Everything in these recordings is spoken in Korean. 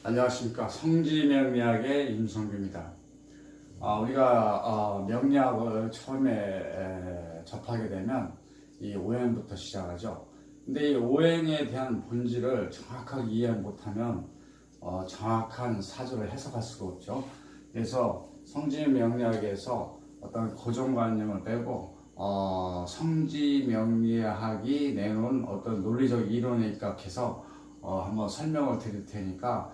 안녕하십니까. 성지명리학의 임성규입니다. 우리가 명리학을 처음에 접하게 되면 이 오행부터 시작하죠. 근데 이 오행에 대한 본질을 정확하게 이해 못하면 정확한 사주를 해석할 수가 없죠. 그래서 성지명리학에서 어떤 고정관념을 빼고 성지명리학이 내놓은 어떤 논리적 이론에 입각해서 한번 설명을 드릴 테니까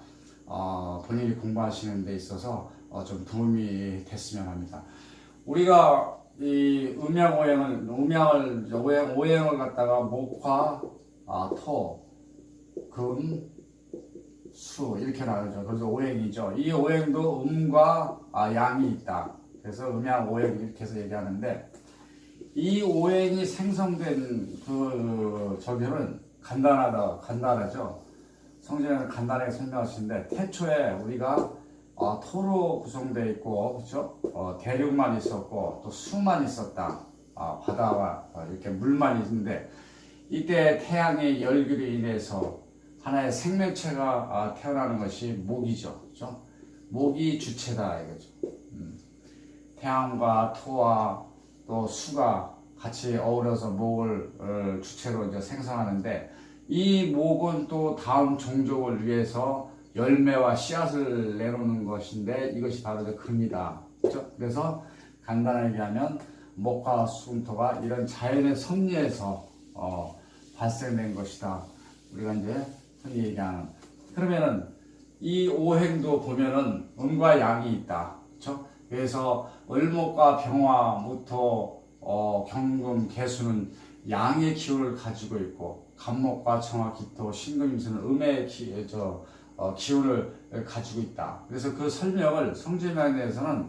본인이 공부하시는 데 있어서 좀 도움이 됐으면 합니다. 우리가 이 오행을 갖다가 목화, 토, 금, 수 이렇게 나누죠. 그래서 오행이죠. 이 오행도 음과 양이 있다. 그래서 음양 오행 이렇게 해서 얘기하는데, 이 오행이 생성된 그 저기는 간단하죠. 성질은 간단하게 설명하시는데, 태초에 우리가 토로 구성되어 있고, 그렇죠? 대륙만 있었고 또 수만 있었다. 바다와 이렇게 물만 있는데, 이때 태양의 열기로 인해서 하나의 생명체가 태어나는 것이 목이죠. 그렇죠? 목이 주체다 이거죠. 태양과 토와 또 수가 같이 어우러서 목을 주체로 이제 생성하는데, 이 목은 또 다음 종족을 위해서 열매와 씨앗을 내놓는 것인데, 이것이 바로 이제 금이다. 그렇죠? 그래서 간단하게 얘기하면 목과 수금토가 이런 자연의 섭리에서 발생된 것이다. 우리가 이제 흔히 얘기하는. 그러면은 이 오행도 보면은 음과 양이 있다. 그렇죠? 그래서 을목과 병화, 무토, 경금, 개수는 양의 기운을 가지고 있고, 간목과 정화, 기토, 신금, 임수는 음의 기운을 가지고 있다. 그래서 그 설명을 성질명리에서는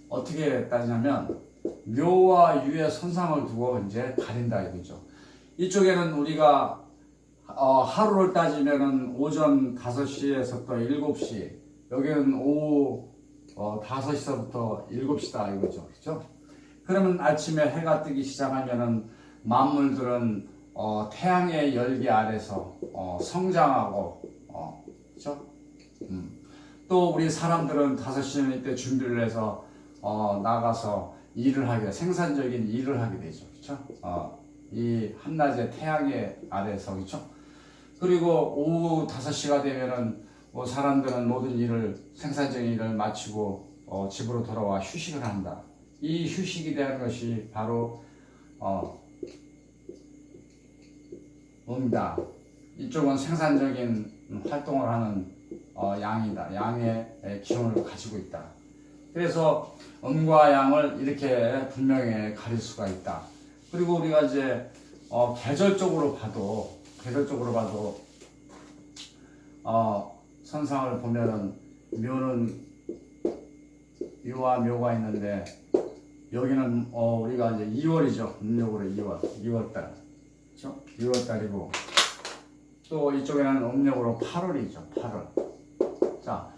어떻게 따지냐면 묘와 유의 선상을 두고 이제 가린다 이거죠. 이쪽에는 우리가 하루를 따지면은 오전 5시에서부터 7시, 여기는 오후 5시서부터 7시다 이거죠. 그렇죠? 그러면 아침에 해가 뜨기 시작하면은 만물들은 태양의 열기 아래서 성장하고, 그렇죠? 또 우리 사람들은 5시는 이때 준비를 해서 나가서 생산적인 일을 하게 되죠. 그렇죠? 이 한낮에 태양의 아래서, 그렇죠? 그리고 오후 5시가 되면은 사람들은 모든 생산적인 일을 마치고 집으로 돌아와 휴식을 한다. 이 휴식이 되는 것이 바로 음이다. 이쪽은 생산적인 활동을 하는 양이다. 양의 기운을 가지고 있다. 그래서 음과 양을 이렇게 분명히 가릴 수가 있다. 그리고 우리가 이제 계절적으로 봐도 선상을 보면은 묘와 묘가 있는데, 여기는 우리가 이제 2월이죠. 음력으로 2월달. 그렇죠? 2월달이고, 또 이쪽에는 음력으로 8월이죠. 8월. 자,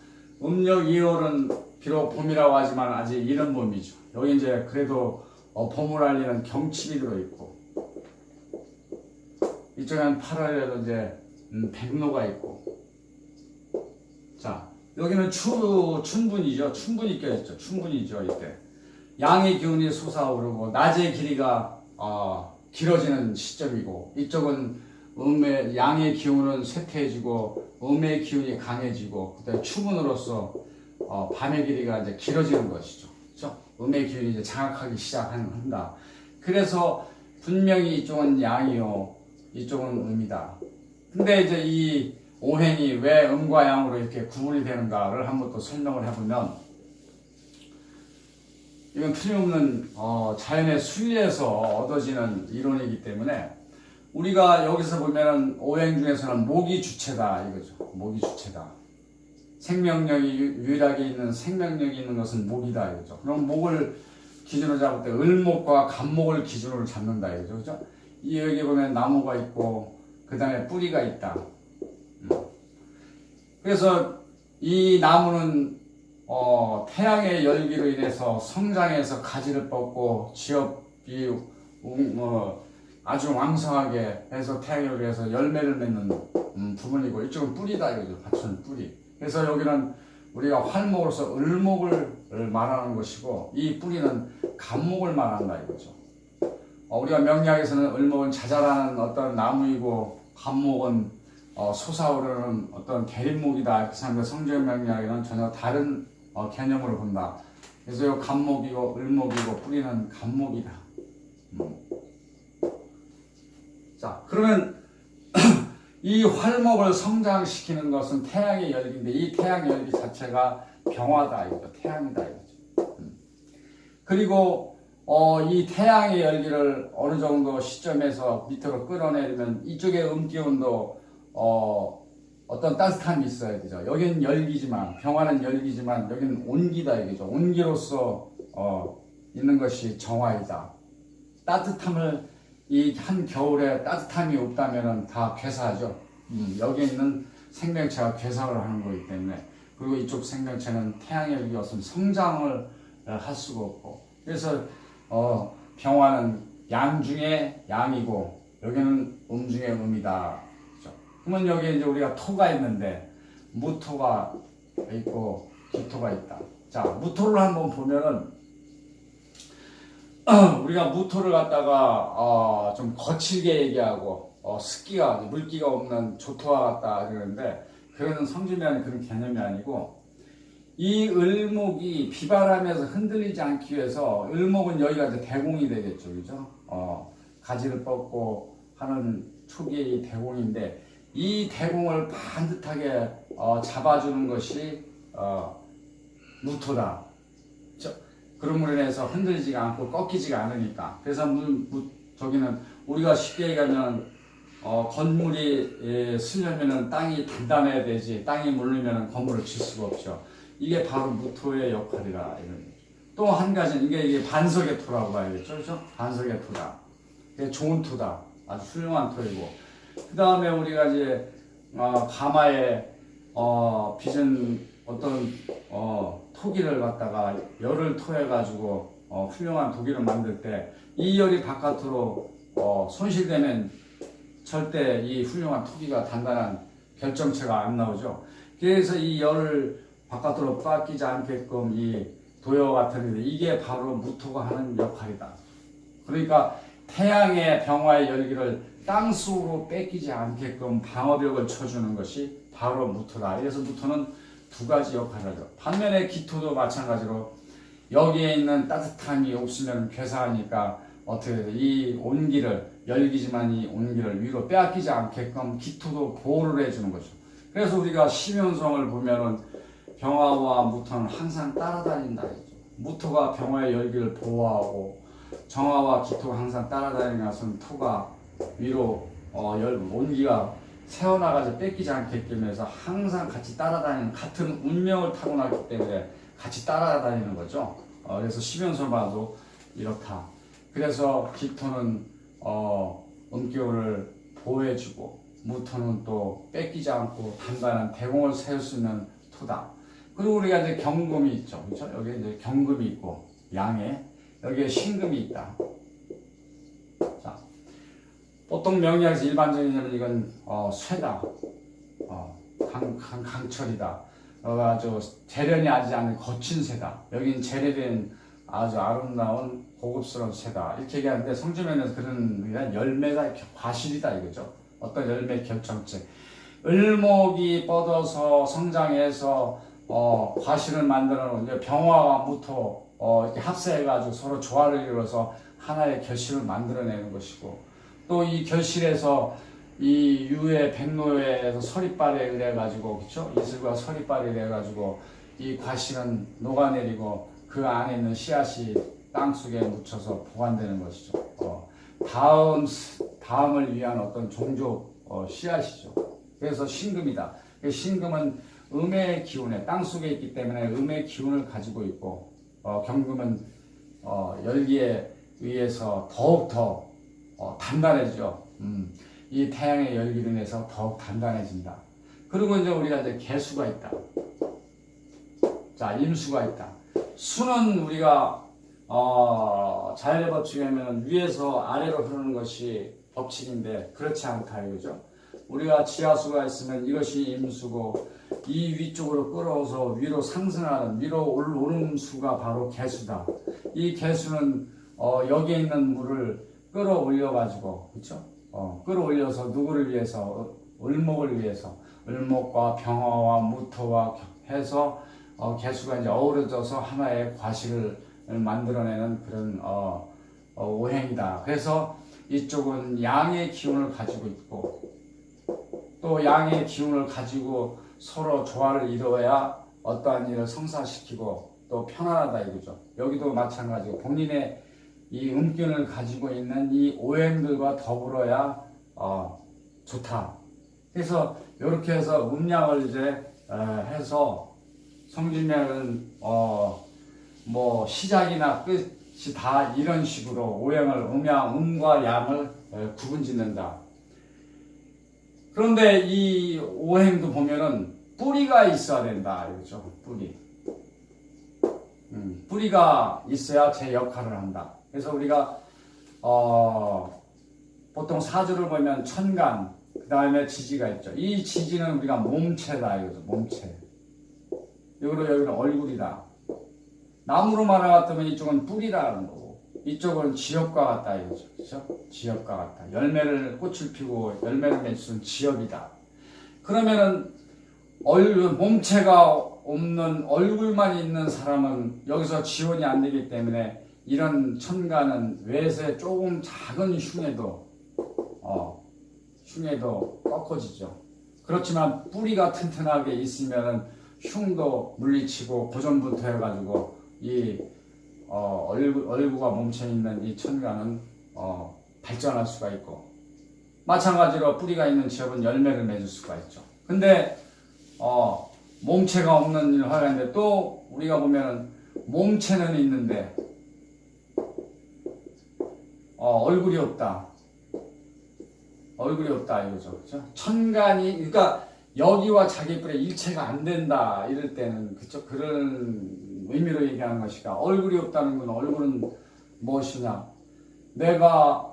음력 2월은 비록 봄이라고 하지만 아직 이른 봄이죠. 여기 이제 그래도 봄을 알리는 경칩이 들어있고, 이쪽에는 8월에도 이제 백로가 있고, 자, 여기는 춘분이죠. 춘분이 껴있죠. 춘분이죠. 이때 양의 기운이 솟아오르고 낮의 길이가 길어지는 시점이고, 이쪽은 양의 기운은 쇠퇴해지고 음의 기운이 강해지고, 그다음에 추분으로서 밤의 길이가 이제 길어지는 것이죠. 그렇죠? 음의 기운이 이제 장악하기 시작한다. 그래서 분명히 이쪽은 양이요, 이쪽은 음이다. 근데 이제 이 오행이 왜 음과 양으로 이렇게 구분이 되는가를 한번 또 설명을 해보면, 이건 틀림없는 자연의 순리에서 얻어지는 이론이기 때문에, 우리가 여기서 보면은 오행 중에서는 목이 주체다 이거죠. 목이 주체다. 생명력이 유일하게 있는 생명력이 있는 것은 목이다 이거죠. 그럼 목을 기준으로 잡을 때 을목과 간목을 기준으로 잡는다 이거죠. 그죠? 여기 보면 나무가 있고 그 다음에 뿌리가 있다. 그래서 이 나무는 태양의 열기로 인해서 성장해서 가지를 뻗고 지엽이 아주 왕성하게 해서 태양열기 해서 열매를 맺는 부분이고, 이쪽은 뿌리다 이거죠. 밭은 뿌리. 그래서 여기는 우리가 활목으로서 을목을 말하는 것이고, 이 뿌리는 간목을 말한다 이거죠. 우리가 명리학에서는 을목은 자잘하는 어떤 나무이고, 간목은 솟아오르는 어떤 대립목이다 이렇게 생각하는데, 성경 명리학에는 전혀 다른 개념으로 본다. 그래서 이 간목이고 을목이고 뿌리는 간목이다. 자, 그러면 이 활목을 성장시키는 것은 태양의 열기인데, 이 태양 열기 자체가 병화다 이거죠. 태양이다 이거죠. 그리고 이 태양의 열기를 어느 정도 시점에서 밑으로 끌어내리면 이쪽의 음기운도 어떤 따뜻함이 있어야 되죠. 여기는 열기지만, 병화는 열기지만 여기는 온기다 이거죠. 온기로서 있는 것이 정화이다. 따뜻함을, 이 한겨울에 따뜻함이 없다면 다 괴사하죠. 여기 있는 생명체가 괴사를 하는 거기 때문에. 그리고 이쪽 생명체는 태양의 열기가 없으면 성장을 할 수가 없고. 그래서 병화는 양 중에 양이고 여기는 중에 음이다. 그렇죠? 그러면 여기 이제 우리가 토가 있는데, 무토가 있고 기토가 있다. 자, 무토를 한번 보면은 우리가 무토를 갖다가 좀 거칠게 얘기하고 습기가, 물기가 없는 조토와 같다 그러는데, 그런 성질이라는 그런 개념이 아니고, 이 을목이 비바람에서 흔들리지 않기 위해서, 을목은 여기가 이제 대공이 되겠죠, 그죠? 가지를 뻗고 하는 초기의 이 대공인데, 이 대공을 반듯하게 잡아주는 것이 무토다. 그럼으로 인해서 흔들리지가 않고 꺾이지가 않으니까. 그래서 저기는 우리가 쉽게 얘기하면 건물이 쓰려면은 땅이 단단해야 되지, 땅이 물르면 건물을 질 수가 없죠. 이게 바로 무토의 역할이라. 또 한 가지는 이게 반석의 토라고 봐야겠죠. 그렇죠? 반석의 토다. 이게 좋은 토다. 아주 훌륭한 토이고. 그 다음에 우리가 이제 가마에 빚은 어떤 토기를 갖다가 열을 토해 가지고 훌륭한 도기를 만들 때, 이 열이 바깥으로 손실되면 절대 이 훌륭한 토기가 단단한 결정체가 안 나오죠. 그래서 이 열을 바깥으로 빠지지 않게끔 이 도여 같은 데, 이게 바로 무토가 하는 역할이다. 그러니까 태양의 병화의 열기를 땅속으로 뺏기지 않게끔 방어벽을 쳐주는 것이 바로 무토다. 그래서 무토는 두 가지 역할을 하죠. 반면에 기토도 마찬가지로 여기에 있는 따뜻함이 없으면 괴사하니까 어떻게 해야 돼? 이 온기를, 열기지만 이 온기를 위로 빼앗기지 않게끔 기토도 보호를 해주는 거죠. 그래서 우리가 시면성을 보면은 병화와 무토는 항상 따라다닌다. 무토가 병화의 열기를 보호하고, 정화와 기토가 항상 따라다니는 것은 토가 위로 온기가 새어나가서 뺏기지 않게끔 해서 항상 같이 따라다니는, 같은 운명을 타고났기 때문에 같이 따라다니는 거죠. 그래서 시변서 봐도 이렇다. 그래서 기토는 음기운을 보호해주고, 무토는 또 뺏기지 않고 단단한 대공을 세울 수 있는 토다. 그리고 우리가 이제 경금이 있죠. 그렇죠? 여기 이제 경금이 있고, 양에 여기에 신금이 있다. 자, 보통 명리학에서 일반적인 이건 쇠다. 강철이다. 아주 재련이 하지 않은 거친 쇠다. 여기는 재련된 아주 아름다운 고급스러운 쇠다. 이렇게 얘기하는데, 성주면에서 그런 열매가 과실이다 이거죠. 어떤 열매 결정체. 을목이 뻗어서 성장해서 과실을 만드는 이제 병화와 무토 이렇게 합세해가지고 서로 조화를 이루어서 하나의 결실을 만들어내는 것이고, 또 이 결실에서 이 유의 백로에서 서리빨에 의해가지고, 그렇죠? 이슬과 서리빨에 의해가지고 이 과실은 녹아내리고 그 안에 있는 씨앗이 땅 속에 묻혀서 보관되는 것이죠. 다음을 위한 어떤 종족 씨앗이죠. 그래서 신금이다. 신금은 음의 기운에, 땅 속에 있기 때문에 음의 기운을 가지고 있고, 경금은 열기에 의해서 더욱더 단단해지죠. 이 태양의 열기로 인해서 더욱 단단해진다. 그리고 이제 우리가 이제 개수가 있다. 자, 임수가 있다. 수는 우리가 자연의 법칙에 하면 위에서 아래로 흐르는 것이 법칙인데 그렇지 않다 이거죠. 우리가 지하수가 있으면 이것이 임수고 이 위쪽으로 끌어서 위로 상승하는 위로 오르는 수가 바로 개수다. 이 개수는 여기에 있는 물을 끌어올려 가지고 그렇죠? 끌어올려서 누구를 위해서 을목을 위해서 을목과 병화와 무토와 해서 개수가 이제 어우러져서 하나의 과실을 만들어내는 그런 오행이다. 그래서 이쪽은 양의 기운을 가지고 있고 또 양의 기운을 가지고 서로 조화를 이루어야 어떠한 일을 성사시키고 또 편안하다 이거죠. 여기도 마찬가지고 본인의 이 음균을 가지고 있는 이 오행들과 더불어야 좋다. 그래서 이렇게 해서 음양을 이제 해서 성진명은 뭐 시작이나 끝이 다 이런 식으로 오행을 음과 양을 구분짓는다. 그런데 이 오행도 보면은 뿌리가 있어야 된다 이거죠. 뿌리가 있어야 제 역할을 한다. 그래서 우리가 보통 사주를 보면 천간 그 다음에 지지가 있죠. 이 지지는 우리가 몸체다 이거죠. 몸체. 여기는 얼굴이다. 나무로 말아봤더니 이쪽은 뿌리라는 거고 이쪽은 지엽과 같다 이거죠. 그렇죠? 지엽과 같다. 꽃을 피고 열매를 맺는 지엽이다. 그러면은 몸체가 없는 얼굴만 있는 사람은 여기서 지원이 안 되기 때문에 이런 천간은 외세 조금 작은 흉에도 꺾어지죠. 그렇지만 뿌리가 튼튼하게 있으면은 흉도 물리치고 고전부터 해가지고 이 얼굴과 몸체에 있는 이 천간은 발전할 수가 있고 마찬가지로 뿌리가 있는 지엽은 열매를 맺을 수가 있죠. 근데 몸체가 없는 일을 하는데 또 우리가 보면은 몸체는 있는데 얼굴이 없다 이거죠. 그렇죠? 천간이 그러니까 여기와 자기 뿔의 일체가 안 된다 이럴 때는 그렇죠? 그런 의미로 얘기하는 것이가 얼굴이 없다는 건 얼굴은 무엇이냐?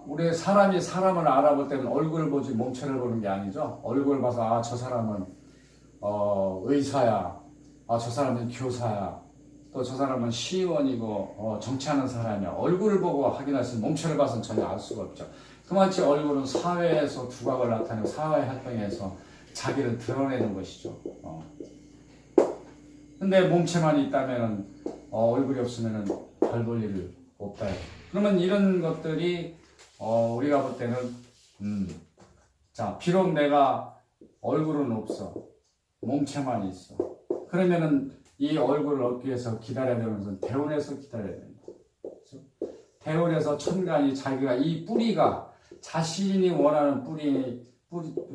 우리 사람이 사람을 알아볼 때는 얼굴을 보지 몸체를 보는 게 아니죠. 얼굴을 봐서 저 사람은 의사야, 저 사람은 교사야, 또 저 사람은 시의원이고 정치하는 사람이야. 얼굴을 보고 확인할 수 있는 몸체를 봐서는 전혀 알 수가 없죠. 그만치 얼굴은 사회에서 두각을 나타내고 사회 활동에서 자기를 드러내는 것이죠. 근데 몸체만 있다면 얼굴이 없으면 별 볼 일이 없다. 그러면 이런 것들이 우리가 볼 때는 자 비록 내가 얼굴은 없어 몸체만 있어 그러면은 이 얼굴을 얻기 위해서 기다려야 되는 것은 대운에서 기다려야 된다. 그렇죠? 대운에서 천간이 자기가 이 뿌리가 자신이 원하는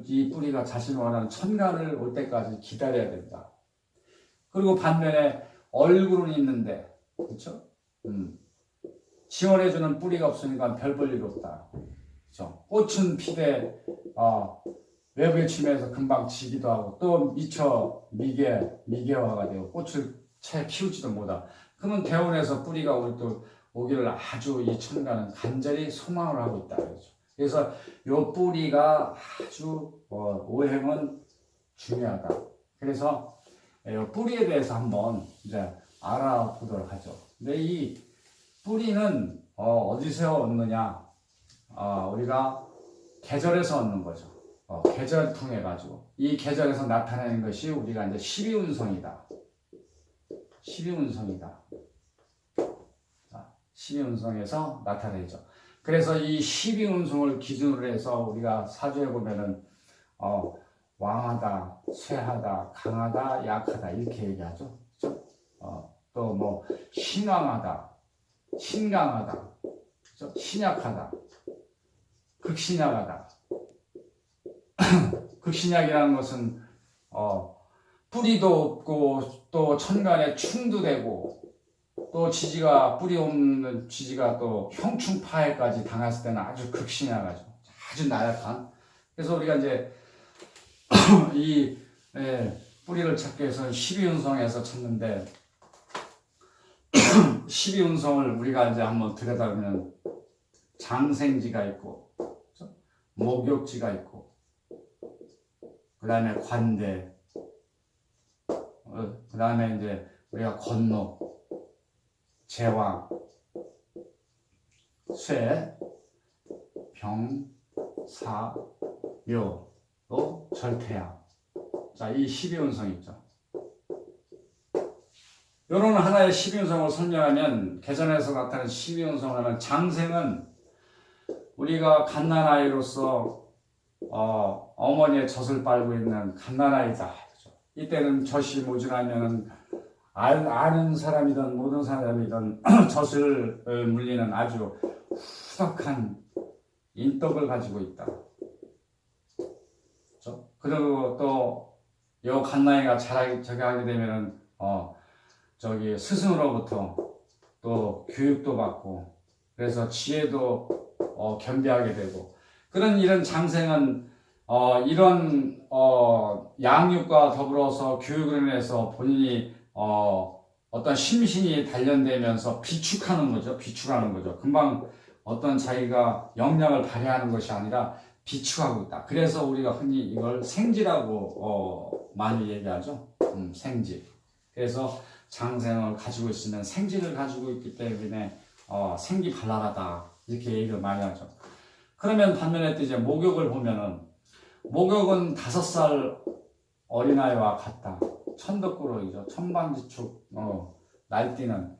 이 뿌리가 자신이 원하는 천간을 올 때까지 기다려야 된다. 그리고 반면에 얼굴은 있는데 그렇죠? 지원해주는 뿌리가 없으니까 별 볼 일 없다. 그렇죠? 꽃은 피되 외부의 침해에서 금방 지기도 하고 또 미처 미개화가 되고 꽃을 채 키우지도 못하고 그러면 대운에서 뿌리가 오기를 아주 이 천간은 간절히 소망을 하고 있다. 그렇죠? 그래서 요 뿌리가 아주 오행은 중요하다. 그래서 이 뿌리에 대해서 한번 이제 알아보도록 하죠. 근데 이 뿌리는 어디서 얻느냐? 우리가 계절에서 얻는 거죠. 계절 통해 가지고 이 계절에서 나타내는 것이 우리가 이제 12운성이다. 12운성이다. 12운성에서 나타내죠. 그래서 이 12운성을 기준으로 해서 우리가 사주에 보면은 왕하다, 쇠하다, 강하다, 약하다 이렇게 얘기하죠. 그렇죠? 또 뭐 신왕하다, 신강하다, 그렇죠? 신약하다, 극신약하다. 극신약이라는 것은 뿌리도 없고 또 천간에 충도 되고 또 지지가 뿌리 없는 지지가 또 형충파해까지 당했을 때는 아주 극신약하죠. 아주 나약한. 그래서 우리가 이제 이 뿌리를 찾기 위해서는 12운성에서 찾는데 12운성을 우리가 이제 한번 들여다보면 장생지가 있고 목욕지가 있고, 그 다음에 관대, 그 다음에 이제 우리가 건록, 제왕, 쇠, 병, 사, 묘, 또 절태양. 자, 이 12운성 있죠. 이런 하나의 12운성을 설명하면, 개전에서 나타나는 12운성을 하면, 장생은 우리가 갓난아이로서 어머니의 젖을 빨고 있는 갓난아이다. 그렇죠? 이때는 젖이 모자라면 아는 사람이든 모든 사람이든 젖을 물리는 아주 후덕한 인덕을 가지고 있다. 그렇죠? 그리고 또 이 갓난아이가 자라게 되면은 스승으로부터 또 교육도 받고, 그래서 지혜도 겸비하게 되고, 이런 장생은 이런 양육과 더불어서 교육을 인해서 본인이 어떤 심신이 단련되면서 비축하는 거죠. 금방 어떤 자기가 역량을 발휘하는 것이 아니라 비축하고 있다. 그래서 우리가 흔히 이걸 생지라고 많이 얘기하죠. 생지. 그래서 장생을 가지고 있으면 생지를 가지고 있기 때문에 생기발랄하다, 이렇게 얘기를 많이 하죠. 그러면 반면에 또 이제 목욕을 보면은, 목욕은 5살 어린아이와 같다. 천덕꾸러기죠. 천방지축 날뛰는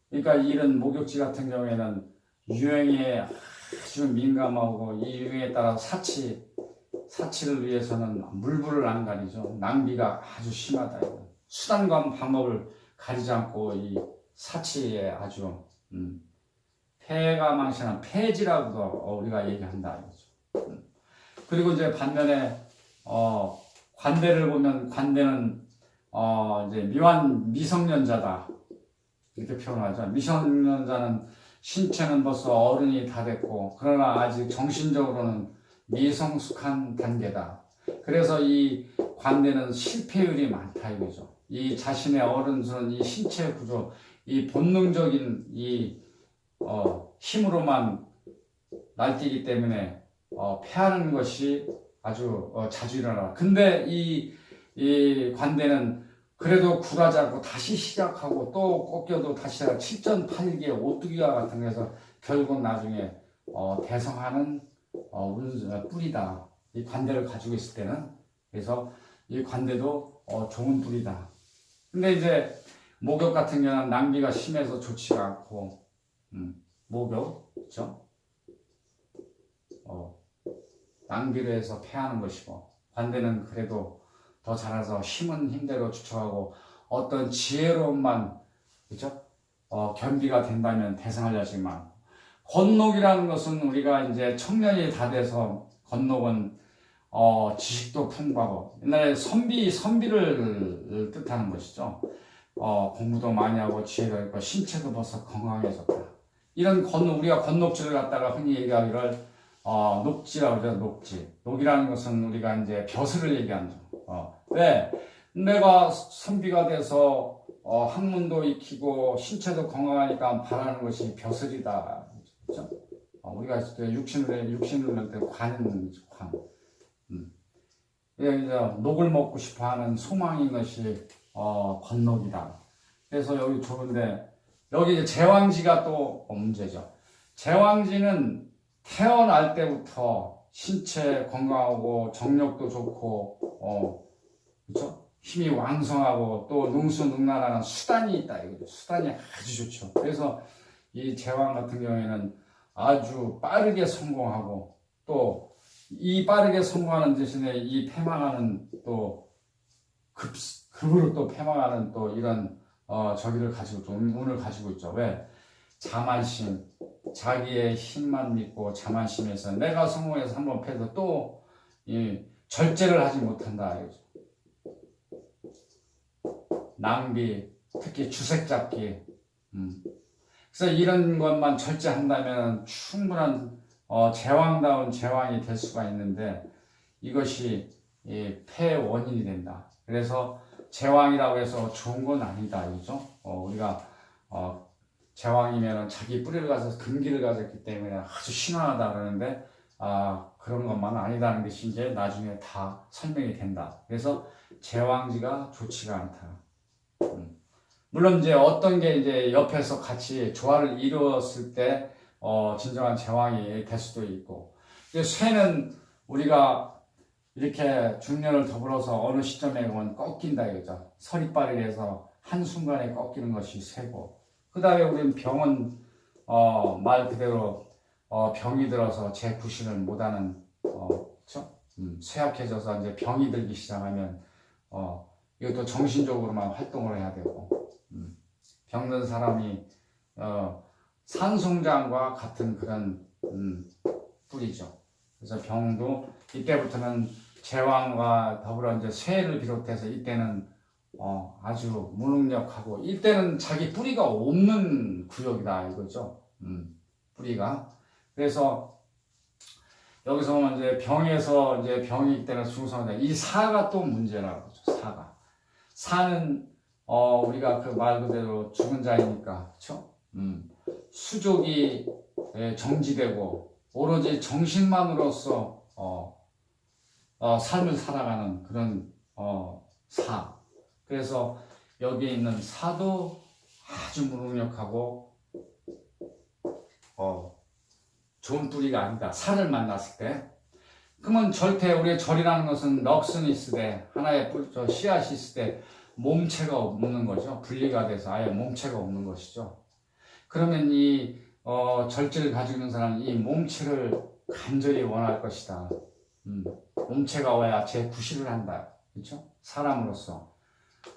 그러니까 이런 목욕지 같은 경우에는 유행에 아주 민감하고, 이 유행에 따라 사치를 위해서는 물불을 안 가리죠. 낭비가 아주 심하다. 수단과 방법을 가리지 않고 이 사치에 아주 폐가 망신한 폐지라고도 우리가 얘기한다. 그리고 이제 반면에 관대를 보면, 관대는 이제 미성년자다, 이렇게 표현하죠. 미성년자는 신체는 벌써 어른이 다 됐고, 그러나 아직 정신적으로는 미성숙한 단계다. 그래서 이 관대는 실패율이 많다 이거죠. 이 자신의 어른스러운 이 신체 구조, 이 본능적인 이 힘으로만 날뛰기 때문에 패하는 것이 아주 자주 일어나. 근데 이 관대는 그래도 굴하지 않고 다시 시작하고, 또 꺾여도 다시 시작, 7전8기 오뚜기와 같은 거에서 결국 나중에 대성하는 뿌리다. 이 관대를 가지고 있을 때는. 그래서 이 관대도 좋은 뿌리다. 근데 이제 목욕 같은 경우는 낭비가 심해서 좋지가 않고, 목욕, 그렇죠? 낭비로 해서 패하는 것이고, 관대는 그래도 더 자라서 힘은 힘대로 주척하고, 어떤 지혜로움만, 그렇죠? 겸비가 된다면 대성하려지만, 건록이라는 것은 우리가 이제 청년이 다 돼서, 건록은 지식도 풍부하고, 옛날에 선비를 뜻하는 것이죠. 공부도 많이 하고 지혜도 있고 신체도 벌써 건강해졌다. 이런 우리가 건녹지를 갖다가 흔히 얘기하기를 녹지라고 그러죠. 녹지. 녹이라는 것은 우리가 이제 벼슬을 얘기하는 거. 왜? 내가 선비가 돼서 학문도 익히고 신체도 건강하니까 바라는 것이 벼슬이다. 그렇죠? 우리가 육신을 낼 때 관은 관. 이제 녹을 먹고 싶어하는 소망인 것이 건녹이다. 그래서 여기 좋은데, 여기 이제 제왕지가 또 문제죠. 제왕지는 태어날 때부터 신체 건강하고 정력도 좋고 그렇죠? 힘이 왕성하고 또 능수능란하는 수단이 있다. 이거죠. 수단이 아주 좋죠. 그래서 이 제왕 같은 경우에는 아주 빠르게 성공하고, 또 이 빠르게 성공하는 대신에 이 패망하는 또 급으로 또 패망하는 또 이런 저기를 가지고 또 운을 가지고 있죠. 왜? 자만심, 자기의 힘만 믿고 자만심에서 내가 성공해서 한번 패도 또 이 절제를 하지 못한다. 낭비, 특히 주색 잡기. 그래서 이런 것만 절제한다면 충분한 제왕다운 제왕이 될 수가 있는데, 이것이 패의 원인이 된다. 그래서 제왕이라고 해서 좋은 건 아니다. 그죠? 우리가 제왕이면은 자기 뿌리를 가져서 근기를 가졌기 때문에 아주 신화하다 그러는데 그런 것만 아니다는 것이 이제 나중에 다 설명이 된다. 그래서 제왕지가 좋지가 않다. 물론 이제 어떤 게 이제 옆에서 같이 조화를 이루었을 때 진정한 제왕이 될 수도 있고, 쇠는 우리가 이렇게 중년을 더불어서 어느 시점에 보면 꺾인다 이거죠. 서리빨이라서 한순간에 꺾이는 것이 쇠고, 그 다음에 우리는 병은 말 그대로 병이 들어서 제 구실을 못하는 그렇죠? 쇠약해져서 이제 병이 들기 시작하면 이것도 정신적으로만 활동을 해야 되고, 병든 사람이 산송장과 같은 그런 뿌리죠. 그래서 병도 이때부터는 제왕과 더불어 이제 쇠를 비롯해서 이때는 아주 무능력하고, 이때는 자기 뿌리가 없는 구역이다 이거죠. 뿌리가. 그래서 여기서 보면 이제 병에서 이제 병이기 때문에 중성화다. 이 사가 또 문제라고 그러죠. 사가. 사는 우리가 그 말 그대로 죽은 자이니까, 그렇죠? 수족이 정지되고 오로지 정신만으로서 삶을 살아가는 그런 사. 그래서 여기에 있는 사도 아주 무능력하고 좋은 뿌리가 아니다. 사를 만났을 때. 그러면 절대 우리의 절이라는 것은 넋은 있을 때, 하나의 씨앗이 있을 때 몸체가 없는 거죠. 분리가 돼서 아예 몸체가 없는 것이죠. 그러면 이 절제를 가지고 있는 사람은 이 몸체를 간절히 원할 것이다. 몸체가 와야 제 구실을 한다. 그렇죠? 사람으로서.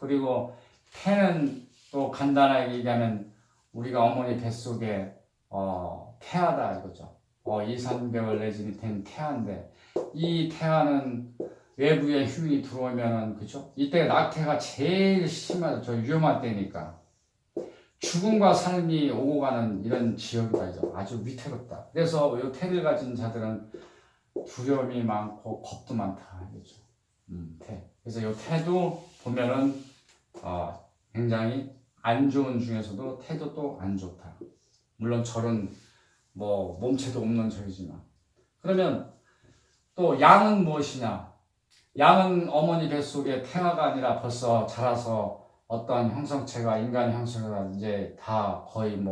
그리고 태는 또 간단하게 얘기하면 우리가 어머니 뱃속에 태아다 이거죠. 2, 3개월 내지는 된 태아인데, 이 태아는 외부의 흉이 들어오면은, 그죠? 이때 낙태가 제일 심하죠. 위험할 때니까. 죽음과 삶이 오고 가는 이런 지역이다. 아주 위태롭다. 그래서 이 태를 가진 자들은 두려움이 많고 겁도 많다. 이거죠. 태. 그래서 이 태도 보면은, 굉장히 안 좋은 중에서도 태도 또 안 좋다. 물론 절은 뭐 몸체도 없는 절이지만. 그러면 또 양은 무엇이냐? 양은 어머니 뱃속에 태아가 아니라 벌써 자라서 어떤 형성체가 인간의 형성체가 이제 다 거의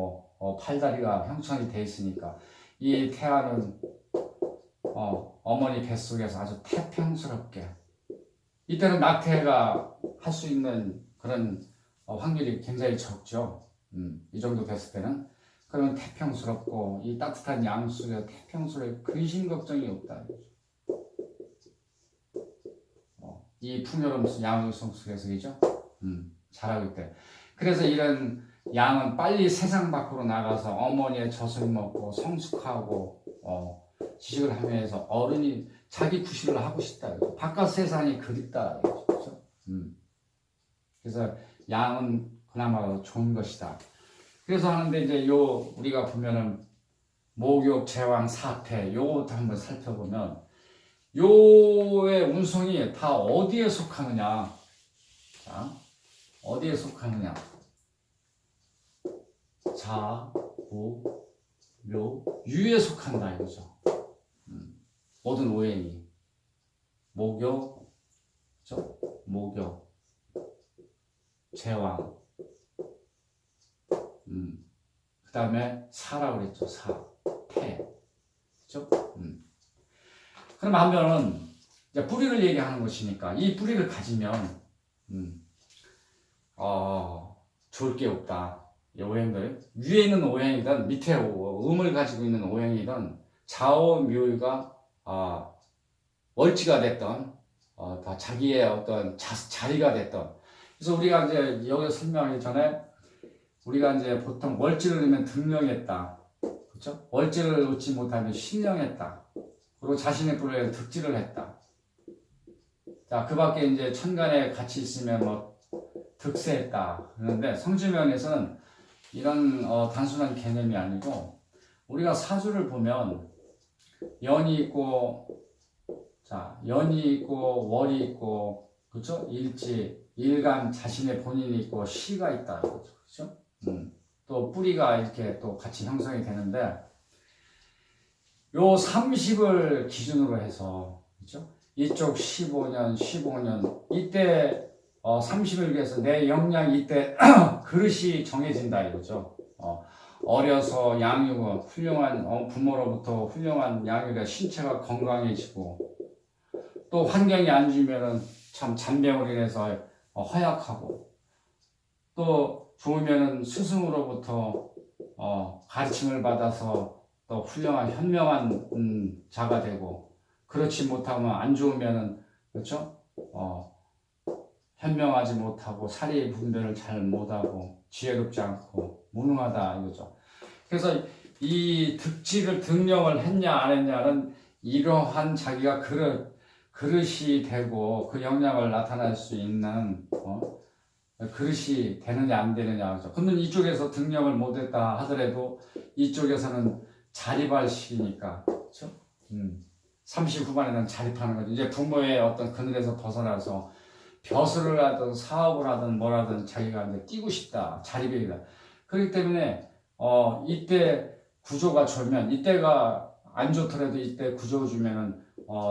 팔다리가 형성이 돼 있으니까 이 태아는 어머니 뱃속에서 아주 태평스럽게, 이때는 낙태가 할 수 있는 그런 확률이 굉장히 적죠. 이 정도 됐을 때는. 그러면 태평스럽고 이 따뜻한 양 속에 태평스럽게 근심 걱정이 없다. 이 풍요로운 양성 속에서 이죠. 자라고 있대. 그래서 이런 양은 빨리 세상 밖으로 나가서 어머니의 젖을 먹고 성숙하고 지식을 하면서 어른이 자기 구실을 하고 싶다. 바깥 세상이 그립다. 그렇죠? 그래서 양은 그나마 좋은 것이다. 그래서 하는데 이제 우리가 보면은 목욕, 제왕, 사태 요것도 한번 살펴보면 요의 운송이 다 어디에 속하느냐? 자, 어디에 속하느냐? 자, 우, 묘, 유에 속한다 이거죠. 모든 오행이 목욕, 그렇죠? 목욕, 제왕, 그 다음에 사라고 그랬죠. 사, 태, 그렇죠? 그럼 하면은 이제 뿌리를 얘기하는 것이니까 이 뿌리를 가지면 좋을 게 없다. 이 오행들 위에 있는 오행이든 밑에 음을 가지고 있는 오행이든 좌우묘가 월지가 됐던 다 자기의 어떤 자리가 됐던. 그래서 우리가 이제 여기 설명하기 전에 우리가 이제 보통 월지를 넣으면 등령했다. 그렇죠? 월지를 놓지 못하면 신령했다. 그리고 자신의 뿌리에 득지를 했다. 자, 그 밖에 이제 천간에 같이 있으면 득세했다. 그런데 성질면에서는 이런 단순한 개념이 아니고, 우리가 사주를 보면 연이 있고, 자, 연이 있고, 월이 있고, 그렇죠? 일지, 일간 자신의 본인이 있고, 시가 있다. 그렇죠? 또 뿌리가 이렇게 또 같이 형성이 되는데 요 30을 기준으로 해서 그렇죠? 이쪽 15년, 15년 이때 30을 위해서 내 역량이 이때 그릇이 정해진다 이거죠. 어려서 양육은 훌륭한 부모로부터 훌륭한 양육에 신체가 건강해지고 또 환경이 안 좋으면은 참 잔병으로 인해서 허약하고 또 좋으면은 스승으로부터 가르침을 받아서 또 훌륭한 현명한 자가 되고 그렇지 못하면 안 좋으면은 그렇죠? 현명하지 못하고 사리 분별을 잘 못하고 지혜롭지 않고 무능하다 이거죠. 그래서 이 득지를 등령을 했냐 안 했냐는 이러한 자기가 그릇이 되고 그 역량을 나타낼 수 있는 그릇이 되느냐 안 되느냐 그죠. 그러면 이쪽에서 등령을 못했다 하더라도 이쪽에서는 자립할 시기니까 그렇죠. 30 후반에는 자립하는 거죠. 이제 부모의 어떤 그늘에서 벗어나서 벼슬을 하든 사업을 하든 뭐라든 자기가 이제 뛰고 싶다 자립이다. 그렇기 때문에 이때 구조가 좋으면 이때가 안 좋더라도 이때 구조 주면은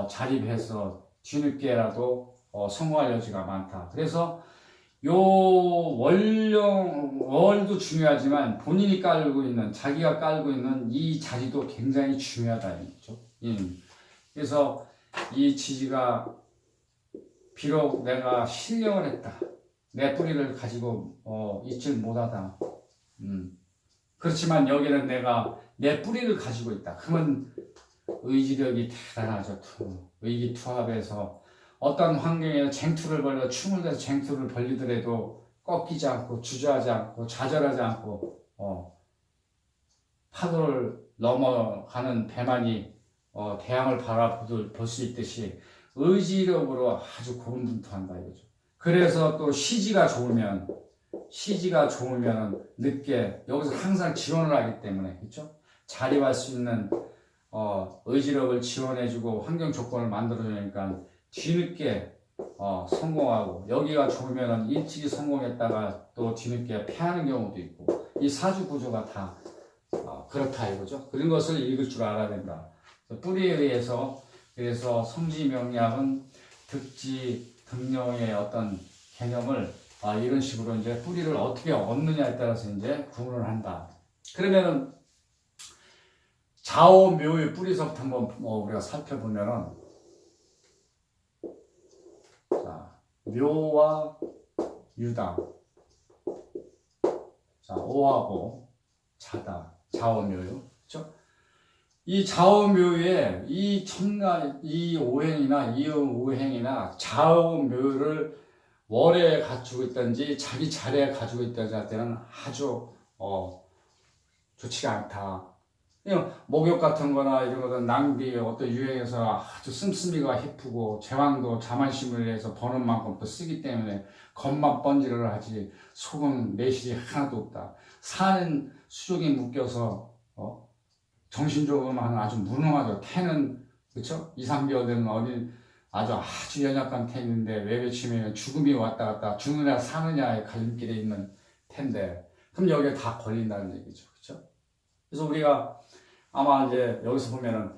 자립해서 뒤늦게라도 성공할 여지가 많다. 그래서 요 월도 중요하지만 본인이 깔고 있는 자기가 깔고 있는 이 자리도 굉장히 중요하다 이거죠. 그래서 이 지지가 비록 내가 실령을 했다. 내 뿌리를 가지고 있질 못하다. 그렇지만 여기는 내가 내 뿌리를 가지고 있다. 그러면 의지력이 대단하죠. 의기투합해서 어떤 환경에 쟁투를 벌여 춤을 내서 쟁투를 벌리더라도 꺾이지 않고 주저하지 않고 좌절하지 않고 파도를 넘어가는 배만이 대양을 바라볼 수 있듯이 의지력으로 아주 고군분투한다 이거죠. 그래서 또 시지가 좋으면 늦게 여기서 항상 지원을 하기 때문에 그렇죠? 자립할 수 있는 의지력을 지원해주고 환경 조건을 만들어주니까 뒤늦게 성공하고 여기가 좋으면 일찍이 성공했다가 또 뒤늦게 패하는 경우도 있고 이 사주 구조가 다 그렇다 이거죠. 그런 것을 읽을 줄 알아야 된다. 뿌리에 의해서 그래서 성지명리학은 득지 등령의 어떤 개념을 이런 식으로 이제 뿌리를 어떻게 얻느냐에 따라서 이제 구분을 한다. 그러면은 좌우묘의 뿌리서부터 한번 우리가 살펴보면은 자, 묘와 유다, 자 오하고 자다, 좌우묘요, 그렇죠? 이 좌우묘에 이 천간, 이 오행이나 이오행이나 좌우묘를 월에 갖추고 있든지 자기 자리에 가지고 있든지 할 때는 아주 좋지가 않다. 목욕 같은 거나 이런 것은 낭비, 어떤 유행에서 아주 씀씀이가 깊고 제왕도 자만심을 위해서 버는 만큼 또 쓰기 때문에 겉만 번지를 하지 속은 내실이 하나도 없다. 사는 수족이 묶여서 정신적으로만 아주 무능하죠. 태는 그렇죠? 2, 3개월 되는 어린 아주 연약한 태인데 외배치면 죽음이 왔다 갔다 죽느냐 사느냐의 갈림길에 있는 태인데 그럼 여기에 다 걸린다는 얘기죠. 그렇죠? 그래서 우리가 아마 이제 여기서 보면은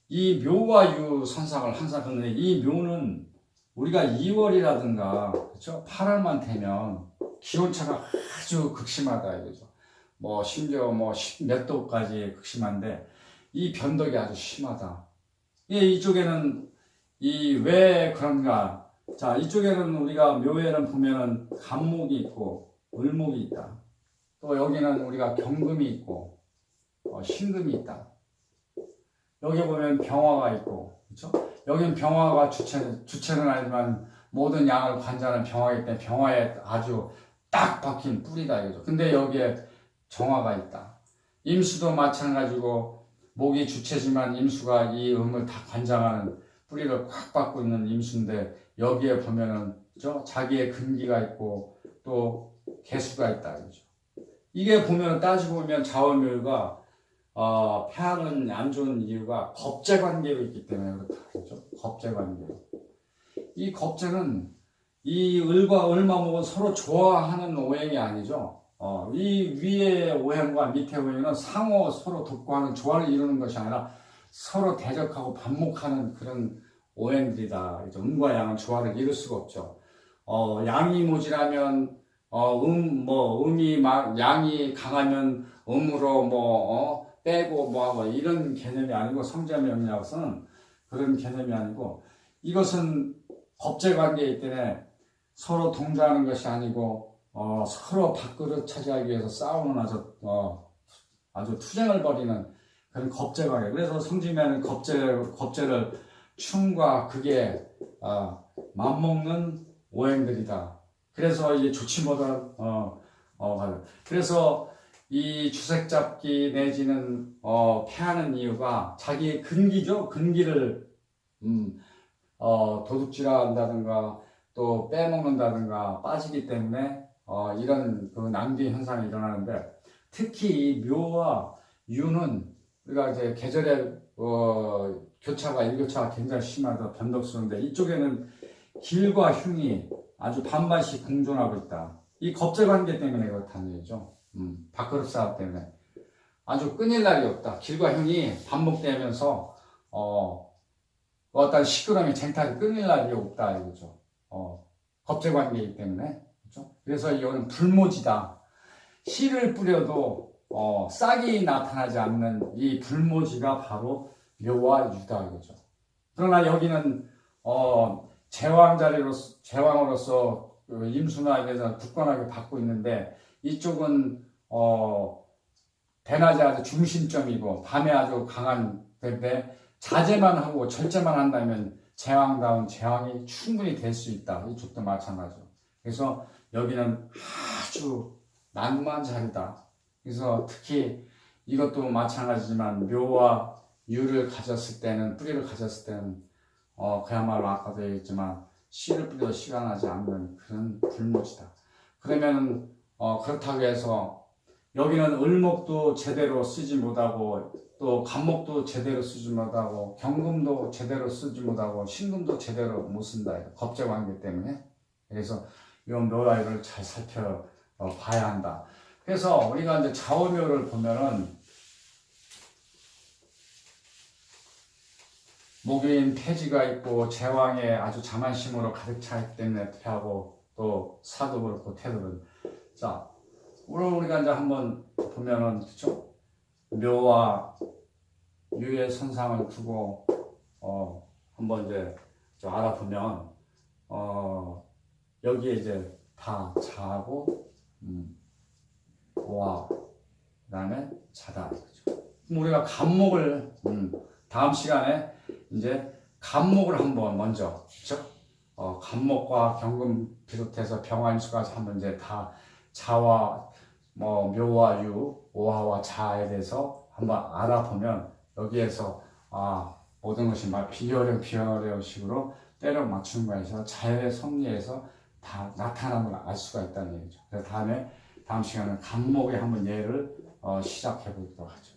이 묘와 유 선상을 항상 듣는데 이 묘는 우리가 2월이라든가 그렇죠? 8월만 되면 기온차가 아주 극심하다 이거죠. 뭐 심지어 몇 도까지 극심한데 이 변덕이 아주 심하다. 이쪽에는 왜 그런가? 자, 이쪽에는 우리가 묘에는 보면은 간목이 있고 을목이 있다. 또 여기는 우리가 경금이 있고 신금이 있다. 여기 보면 병화가 있고, 그렇죠? 여기는 병화가 주체는 아니지만 모든 양을 관장하는 병화이기 때문에 병화에 아주 딱 박힌 뿌리다 이거죠. 근데 여기에 정화가 있다. 임수도 마찬가지고 목이 주체지만 임수가 이 음을 다 관장하는 뿌리를 꽉 받고 있는 임수인데 여기에 보면은 그죠? 자기의 근기가 있고 또 개수가 있다 이거죠. 이게 보면 따지고 보면 좌우묘가 폐하는 안 좋은 이유가 겁재 관계로 있기 때문에 그렇다 그죠? 겁재 관계. 이 겁재는 이 을과 을마목은 서로 좋아하는 오행이 아니죠. 이 위의 오행과 밑의 오행은 상호 서로 돕고 하는 조화를 이루는 것이 아니라 서로 대적하고 반목하는 그런 오행들이다. 음과 양은 조화를 이룰 수가 없죠. 양이 모자라면 양이 강하면 음으로 빼고 하고 이런 개념이 아니고 성자명리학에서는 그런 개념이 아니고 이것은 법제관계이기 때문에 서로 동조하는 것이 아니고 서로 밥그릇 차지하기 위해서 싸우는 아주 투쟁을 벌이는 그런 겁제관계. 그래서 성지면은 겁제를 춤과 극에 맞먹는 오행들이다. 그래서 이게 좋지 못한 그래서 이 주색잡기 내지는 패하는 이유가 자기의 근기죠. 근기를 도둑질한다든가 또 빼먹는다든가 빠지기 때문에 이런 그 낭비 현상이 일어나는데 특히 이 묘와 유는 우리가 이제 계절의 교차가 일교차가 굉장히 심하다 변덕스러운데 이쪽에는 길과 흉이 아주 반반씩 공존하고 있다. 이 겁제관계 때문에 그렇다는 얘기죠. 밥그릇 싸움 때문에 아주 끊일 날이 없다. 길과 흉이 반복되면서 어떤 시끄러움이 쟁탈이 끊일 날이 없다 이거죠. 겁제관계이기 때문에 그렇죠? 그래서 이거는 불모지다. 씨를 뿌려도 싹이 나타나지 않는 이 불모지가 바로 묘와 유다 이거죠. 그러나 여기는 제왕으로서 임순화에서 굳건하게 받고 있는데 이쪽은 대낮에 아주 중심점이고 밤에 아주 강한 데인데 자제만 하고 절제만 한다면 제왕다운 제왕이 충분히 될 수 있다. 이쪽도 마찬가지로. 그래서 여기는 아주 난무한 자리다. 그래서 특히 이것도 마찬가지지만 묘와 유를 가졌을 때는 뿌리를 가졌을 때는 그야말로 아까도 얘기했지만 씨를 뿌려도 씨가 나지 않는 그런 불모지다. 그러면 그렇다고 해서 여기는 을목도 제대로 쓰지 못하고 또 간목도 제대로 쓰지 못하고 경금도 제대로 쓰지 못하고 신금도 제대로 못 쓴다. 겁제관계 때문에. 그래서 이 묘라이를 잘 살펴봐야 한다. 그래서 우리가 이제 좌우묘를 보면은 목유인 태지가 있고 제왕의 아주 자만심으로 가득 차 있기 때문에 패하고 또 사도 그렇고 태도 그렇고. 자, 오늘 우리가 이제 한번 보면은 그쵸? 묘와 유의 선상을 두고 한번 이제 좀 알아보면 여기에 이제 다 자하고 와 그다음에 자다 그렇죠. 그럼 우리가 간목을 다음 시간에 이제 간목을 한번 먼저 그렇죠? 간목과 경금 비롯해서 병환수까지 한번 이제 다 자와 묘와 유, 오화와 자에 대해서 한번 알아보면 여기에서 모든 것이 막 비어려운 식으로 때려 맞추는 거에서 자연의 섭리에서 다 나타나는 걸 알 수가 있다는 얘기죠. 그래서 다음 시간에 간목의 한번 예를 시작해 보도록 하죠.